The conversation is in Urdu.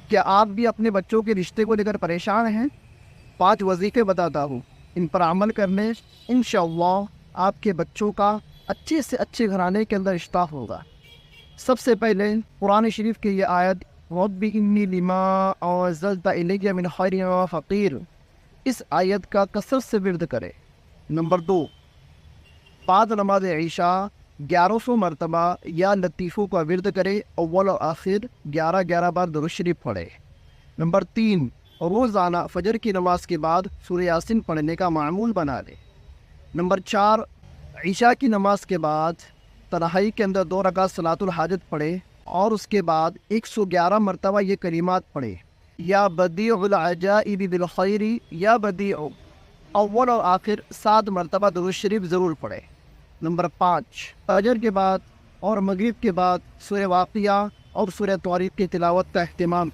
کیا آپ بھی اپنے بچوں کے رشتے کو لے کر پریشان ہیں؟ 5 وظیفے بتاتا ہوں، ان پر عمل کرنے انشاءاللہ آپ کے بچوں کا اچھے سے اچھے گھرانے کے اندر رشتہ ہوگا۔ سب سے پہلے قرآن شریف کی یہ آیت رب انی لما انزلت الی من خیر فقیر، اس آیت کا کثرت سے ورد کرے۔ نمبر 2، بعد نماز عشاء 1100 مرتبہ یا لطیفوں کا ورد کرے، اول اور آخر 11 بار درود شریف پڑھے۔ نمبر 3، روزانہ فجر کی نماز کے بعد سورہ یاسین پڑھنے کا معمول بنا لے۔ نمبر 4، عشاء کی نماز کے بعد تنہائی کے اندر 2 رکعت صلاۃ الحاجت پڑھے اور اس کے بعد 111 مرتبہ یہ کلمات پڑھے، یا بدیع العجائب بالخیر، یا بدیع، اول اور آخر 7 مرتبہ درود شریف ضرور پڑھے۔ نمبر 5، فجر کے بعد اور مغرب کے بعد سورہ واقعہ اور سورہ طارق کی تلاوت کا اہتمام